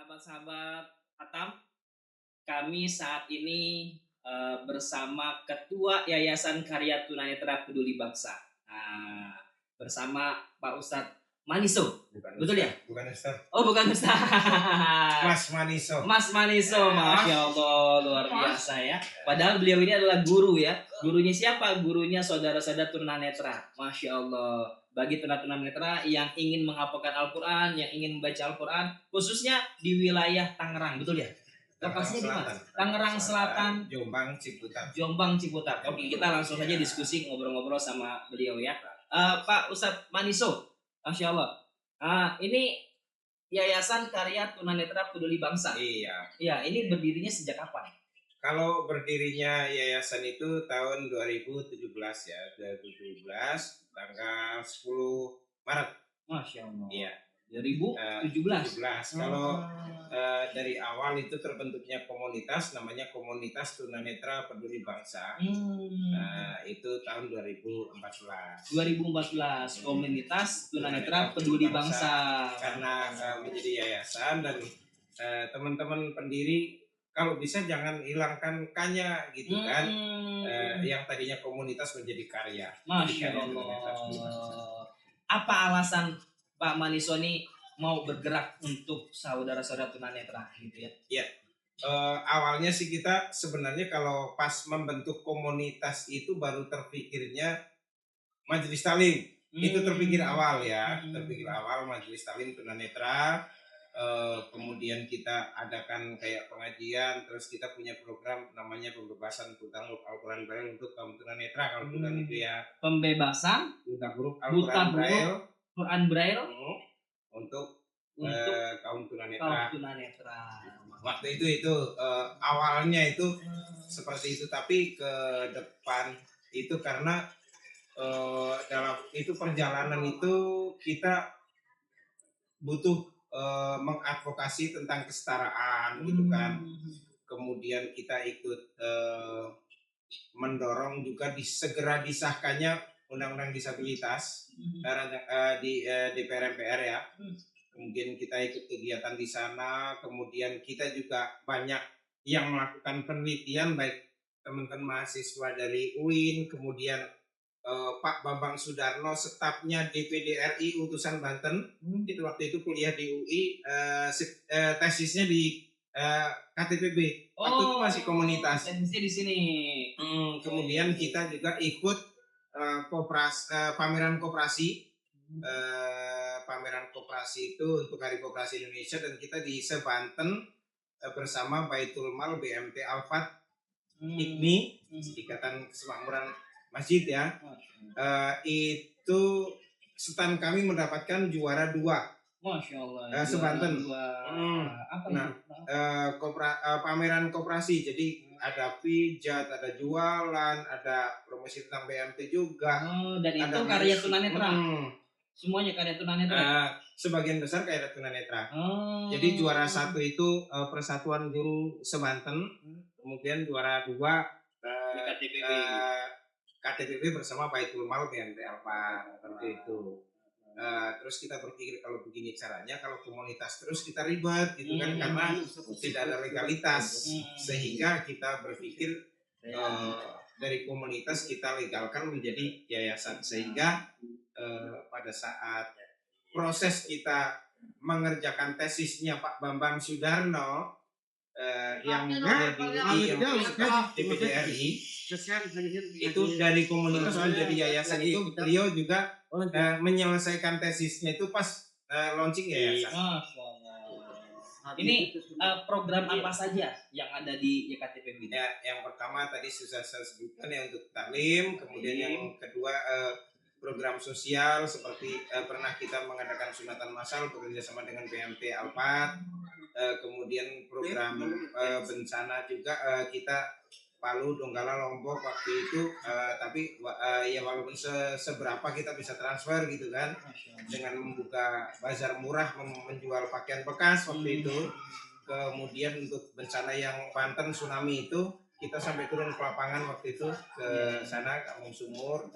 sahabat-sahabat Atam, kami saat ini bersama Ketua Yayasan Karya Tunanetra Peduli Bangsa. Nah, bersama Pak Ustadz Maniso. Bukan Betul ya? Bukan Ustadz. Oh, bukan Ustadz. Mas Maniso. Mas Maniso, Masya Allah, luar biasa ya. Padahal beliau ini adalah guru ya. Gurunya siapa? Gurunya saudara-saudara tunanetra. Masya Allah. Bagi tunanetra yang ingin menghafalkan Al-Quran, yang ingin membaca Al-Quran, khususnya di wilayah Tangerang, betul ya? Lokasinya di mana? Tangerang Selatan, Jombang, Ciputat. Jombang, Ciputat. Oke, kita langsung saja diskusi, ngobrol-ngobrol sama beliau ya. Pak Ustadz Maniso, Masya Allah. Ini Yayasan Karya Tunanetra Peduli Bangsa. Iya. Iya, ini berdirinya sejak kapan? Kalau berdirinya yayasan itu tahun 2017 ya, 2017 tanggal 10 Maret. Masya Allah. Iya. 2017. Kalau dari awal itu terbentuknya komunitas, namanya Komunitas Tunanetra Peduli Bangsa. Itu tahun 2014. 2014 Komunitas Tunanetra Peduli Bangsa. Karena menjadi yayasan dan teman-teman pendiri kalau bisa jangan hilangkan K-nya gitu kan. Yang tadinya komunitas menjadi karya. Masya Allah. Apa alasan Pak Maniso ini mau bergerak untuk saudara-saudara tunanetra gitu ya? Iya. Awalnya sih kita sebenarnya kalau pas membentuk komunitas itu baru terpikirnya majelis taklim. Itu terpikir awal ya. Terpikir awal majelis taklim tunanetra. Kemudian kita adakan kayak pengajian, terus kita punya program namanya pembebasan hutang huruf Al-Quran Braille untuk kaum tunanetra. Kalau bukan itu ya pembebasan hutang huruf Al-Quran Braille untuk kaum tunanetra. Waktu itu awalnya itu seperti itu, tapi ke depan itu karena dalam itu perjalanan itu kita butuh mengadvokasi tentang kesetaraan gitu kan. Kemudian kita ikut mendorong juga segera disahkannya undang-undang disabilitas di DPR MPR ya. Kemudian kita ikut kegiatan di sana, kemudian kita juga banyak yang melakukan penelitian, baik teman-teman mahasiswa dari UIN, kemudian Pak Bambang Sudarno, stafnya DPD RI utusan Banten, itu waktu itu kuliah di UI, tesisnya di KTPB, waktu itu masih komunitas. Tesisnya di sini. Kemudian kita juga ikut pameran koperasi. Pameran koperasi itu untuk Hari Koperasi Indonesia, dan kita di Sebanten bersama Baitul Mal, BMT Alfat, IKMI, Ikatan Kemakmuran Masjid ya. Itu stand kami mendapatkan juara 2. Masya Allah. Sebanten. Apa pameran koperasi. Jadi ada pijat, ada jualan, ada promosi tentang BMT juga. Dan itu karya tunanetra. Semuanya karya tunanetra. Sebagian besar karya tunanetra. Jadi juara 1 itu Persatuan Guru Sebanten. Kemudian juara 2 KTPB bersama Baitul Mal BMT Alfa, seperti itu. Terus kita berpikir kalau begini caranya, kalau komunitas terus kita ribet gitu kan, karena tidak ada legalitas, sehingga kita berpikir dari komunitas kita legalkan menjadi yayasan, sehingga pada saat proses kita mengerjakan tesisnya Pak Bambang Sudarno yang menjadi DPD RI itu dari komunitas menjadi yayasan, itu beliau juga menyelesaikan tesisnya itu pas launching yayasan. Ini program apa saja yang ada di YKTPB? Ya, yang pertama tadi sudah saya sebutkan ya, untuk taklim. Kemudian yang kedua program sosial, seperti pernah kita mengadakan sunatan massal bekerjasama dengan BMT Alfat. Kemudian program bencana juga kita Palu, Donggala, Lombok waktu itu, tapi ya walaupun seberapa kita bisa transfer gitu kan, dengan membuka bazar murah, menjual pakaian bekas waktu itu. Kemudian untuk bencana yang Banten tsunami itu kita sampai turun ke lapangan waktu itu ke sana Kampung Sumur.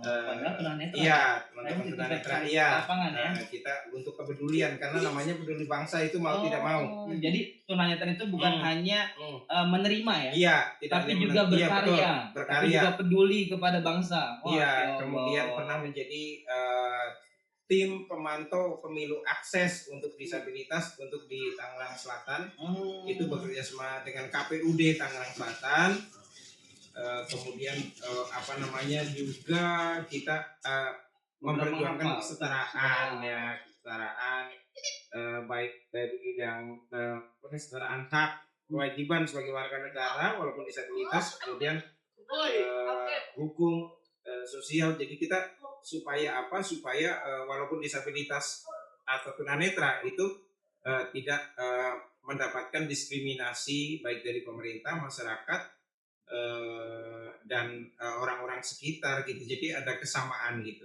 Padahal tunanetra. Iya, Saya teman-teman ikut tunanetra. ke Iya. lapangan ya. Kita untuk kepedulian karena namanya peduli bangsa itu mau tidak mau. Jadi tunanetra itu bukan hanya menerima ya, Iya, tapi juga berkarya, iya, betul, tapi juga peduli kepada bangsa. Iya, kemudian pernah menjadi tim pemantau pemilu akses untuk disabilitas untuk di Tangerang Selatan. Itu bekerja sama dengan KPUD Tangerang Selatan. Kemudian apa namanya juga kita memperjuangkan kesetaraan ya, kesetaraan baik dari bidang kesetaraan hak kewajiban sebagai warga negara walaupun disabilitas, kemudian hukum sosial. Jadi kita supaya walaupun disabilitas atau tunanetra itu tidak mendapatkan diskriminasi baik dari pemerintah, masyarakat dan orang-orang sekitar gitu. Jadi ada kesamaan gitu.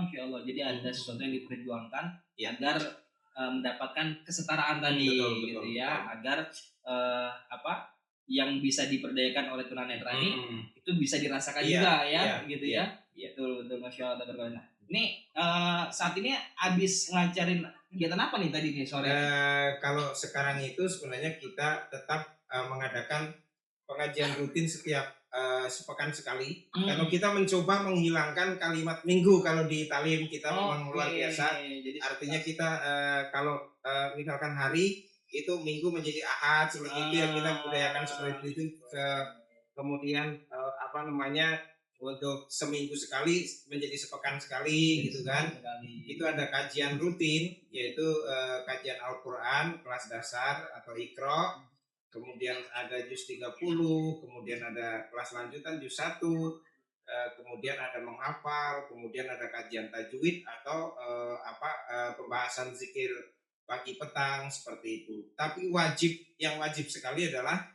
Insya Allah. Jadi ada sesuatu yang diperjuangkan agar mendapatkan kesetaraan tadi, betul, gitu ya. Agar yang bisa diperdayakan oleh tunanetra ini itu bisa dirasakan juga ya, gitu ya. Betul, Masya Allah. Ini saat ini habis ngajarin kegiatan apa nih tadi nih sore? Kalau sekarang itu sebenarnya kita tetap mengadakan pengajian rutin setiap sepekan sekali. Kalau kita mencoba menghilangkan kalimat minggu kalau di talim kita memang luar biasa. Jadi, artinya kita kalau misalkan hari itu minggu menjadi ahad seperti itu ya, kita budayakan seperti itu. Kemudian untuk seminggu sekali menjadi sepekan sekali gitu kan. Itu ada kajian rutin yaitu kajian Al-Quran kelas dasar atau Iqra, kemudian ada juz 30, kemudian ada kelas lanjutan juz 1, kemudian ada menghafal, kemudian ada kajian tajwid atau pembahasan zikir pagi petang seperti itu. Tapi yang wajib sekali adalah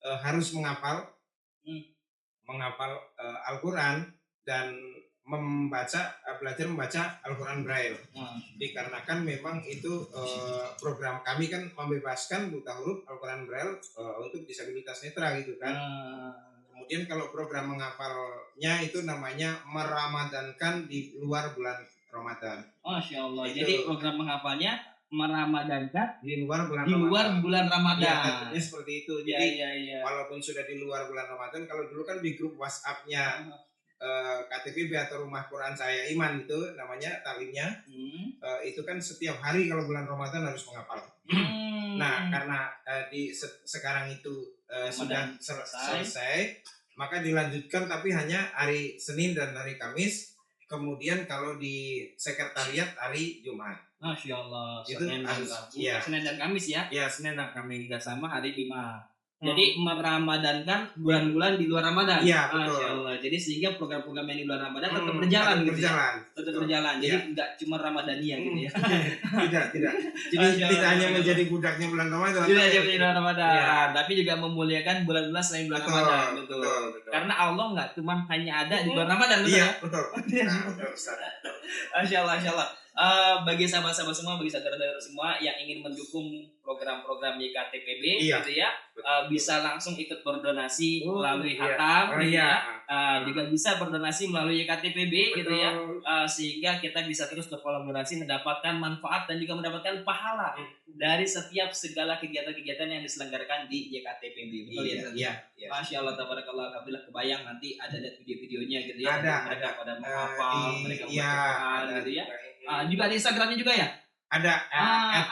harus menghafal Al-Quran dan belajar membaca Al-Quran Braille. Dikarenakan memang itu program kami kan membebaskan buta huruf Al-Quran Braille untuk disabilitas netra gitu kan. Kemudian kalau program menghafalnya itu namanya meramadankan di luar bulan Ramadan. Masya Allah. Jadi program menghafalnya meramadankan di luar bulan Ramadan. Ya, artinya seperti itu. Jadi walaupun sudah di luar bulan Ramadan, kalau dulu kan di grup WhatsApp-nya KTPB atau Rumah Quran Saya Iman itu namanya talimnya, itu kan setiap hari kalau bulan Ramadan harus menghafal. Nah, karena sekarang itu sudah selesai, maka dilanjutkan tapi hanya hari Senin dan hari Kamis. Kemudian kalau di sekretariat hari Jumat. Masya Allah. Itu Senin dan Kamis ya? Ya, Senin dan Kamis nggak sama hari Jumat. Jadi meramadankan bulan-bulan di luar Ramadan. Iya, betul. Masya Allah. Jadi sehingga program-program yang di luar Ramadan tetap berjalan gitu. Tetap berjalan. Jadi nggak cuma Ramadania gitu ya. Tidak. Jadi tidak hanya menjadi budaknya bulan Ramadan. Tidak hanya bulan Ramadan, tapi juga memuliakan bulan-bulan selain bulan Ramadan. Betul. Karena Allah nggak cuma hanya ada di bulan Ramadan, betul ya? Betul. Masya Allah. Bagi sahabat-sahabat semua, bagi saudara-saudara semua yang ingin mendukung program-program YKTPB gitu ya, bisa langsung ikut berdonasi melalui Hatam, juga bisa berdonasi melalui YKTPB gitu ya, sehingga kita bisa terus berkolaborasi, mendapatkan manfaat dan juga mendapatkan pahala dari setiap segala kegiatan-kegiatan yang diselenggarakan di YKTPB. Betul ya? Masya Allah, tabarakallah, alhamdulillah, kebayang nanti ada videonya gitu ya. Mereka pada menghafal, mereka membaca gitu ya. Juga ada Instagramnya juga ya? Ada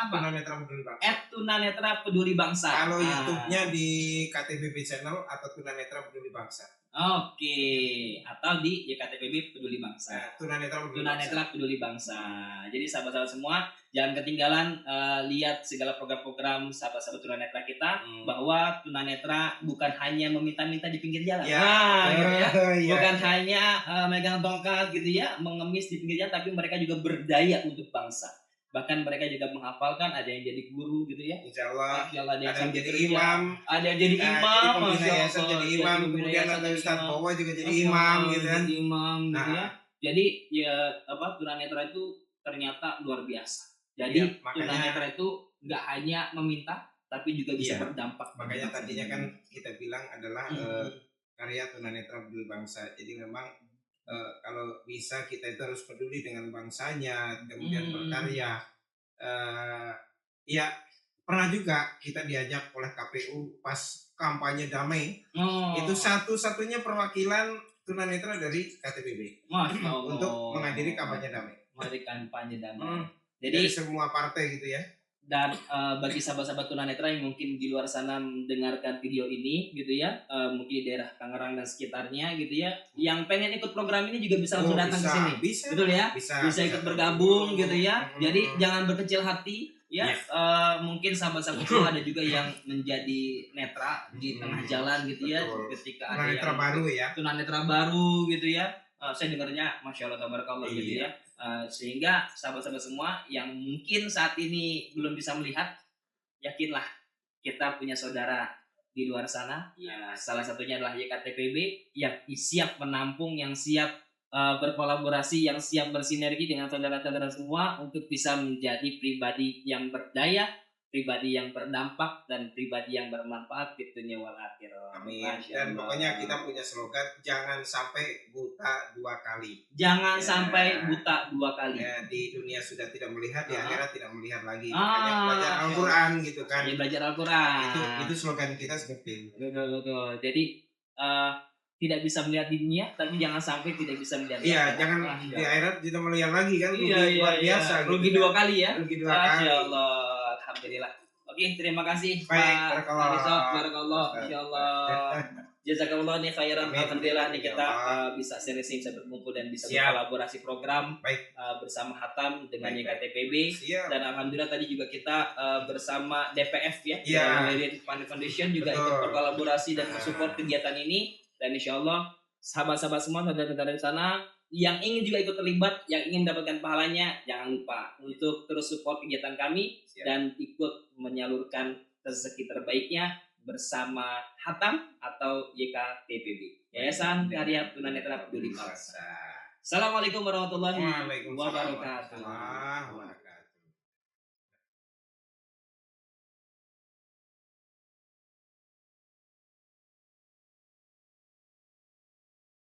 @tunanetra peduli bangsa. @tunanetra peduli bangsa. Kalau YouTube-nya di KTPB channel atau tunanetra peduli bangsa. Oke, atau di YKTPB peduli bangsa. Tunanetra peduli bangsa. Jadi sahabat-sahabat semua jangan ketinggalan lihat segala program-program sahabat-sahabat tunanetra kita, bahwa tunanetra bukan hanya meminta-minta di pinggir jalan. Gitu ya. Bukan hanya megang tongkat gitu ya, mengemis di pinggir jalan, tapi mereka juga berdaya untuk bangsa. Bahkan mereka juga menghafalkan, ada yang jadi guru gitu ya. Insya Allah ada yang jadi imam. Ada yang jadi imam. Jadi imam. Kemudian ada Ustaz Bawa juga jadi imam gitu kan. Gitu ya. Jadi tunanetra itu ternyata luar biasa. Jadi tunanetra itu nggak hanya meminta, tapi juga bisa Iya. berdampak. Makanya tadinya kan kita bilang adalah Hmm. karya tunanetra peduli bangsa. Jadi memang kalau bisa kita itu harus peduli dengan bangsanya, kemudian berkarya. Ya pernah juga kita diajak oleh KPU pas kampanye damai. Itu Oh, satu-satunya perwakilan tunanetra dari KTPB Masya Allah. untuk menghadiri kampanye damai. Mari kampanye damai. Hmm. Jadi Dari semua partai gitu ya. dan bagi sahabat-sahabat tunanetra yang mungkin di luar sana mendengarkan video ini gitu ya, mungkin di daerah Tangerang dan sekitarnya gitu ya, yang pengen ikut program ini juga bisa langsung datang ke sini. Bisa. Betul ya? Bisa ikut bergabung gitu ya. Jadi Hmm. jangan berkecil hati ya. Iya. Mungkin sahabat-sahabat semua ada juga yang menjadi netra di tengah jalan gitu ya, Betul. ketika ada Tunanetra yang baru ya. tunanetra baru gitu ya. Saya dengarnya Masya Allah tabarakallah gitu Iya. ya. Sehingga sahabat-sahabat semua yang mungkin saat ini belum bisa melihat, yakinlah kita punya saudara di luar sana. Salah satunya adalah YKTPB yang siap menampung, yang siap berkolaborasi, yang siap bersinergi dengan saudara-saudara semua untuk bisa menjadi pribadi yang berdaya, pribadi yang berdampak, dan pribadi yang bermanfaat di dunia wal akhirah. Amin. Masya Dan Allah. pokoknya kita punya slogan jangan sampai buta 2 kali. Jangan Ya. sampai buta 2 kali. Ya, di dunia sudah tidak melihat, di Ah. akhirat tidak melihat lagi. Ah. Makanya belajar Al-Quran gitu kan. Jadi belajar Al-Quran. Itu slogan kita seperti itu. Betul. Jadi tidak bisa melihat di dunia, tapi jangan sampai tidak bisa melihat di Iya, akhirat. jangan Masya di Allah. akhirat tidak melihat lagi kan. Iya, Luar biasa. gitu Rugi kan. 2 kali ya. Rugi 2 kali. Masya Allah. Alhamdulillah. Oke, terima kasih Baik, Pak barakallah. Ariso. Barakallah. Insyaallah. Jazakallah nih khairan. Amin. Alhamdulillah nih kita Ya, bisa sharing, bisa berkumpul dan bisa Siap. berkolaborasi program Baik. bersama Hatam dengan Baik. YKTPB. Siap. Dan alhamdulillah tadi juga kita bersama DPF ya, Iya. Meridian Fund Foundation juga Betul. ikut berkolaborasi dan support kegiatan ini. Dan insya Allah sahabat-sahabat semua saudara-saudara di sana yang ingin juga ikut terlibat, yang ingin mendapatkan pahalanya, jangan lupa untuk terus support kegiatan kami. Siap. Dan ikut menyalurkan rezeki terbaiknya bersama Hatam atau YKTPB, Yayasan Karya Tunanetra Peduli Bangsa. Assalamualaikum warahmatullahi Waalaikumsalam wabarakatuh. warahmatullahi wabarakatuh.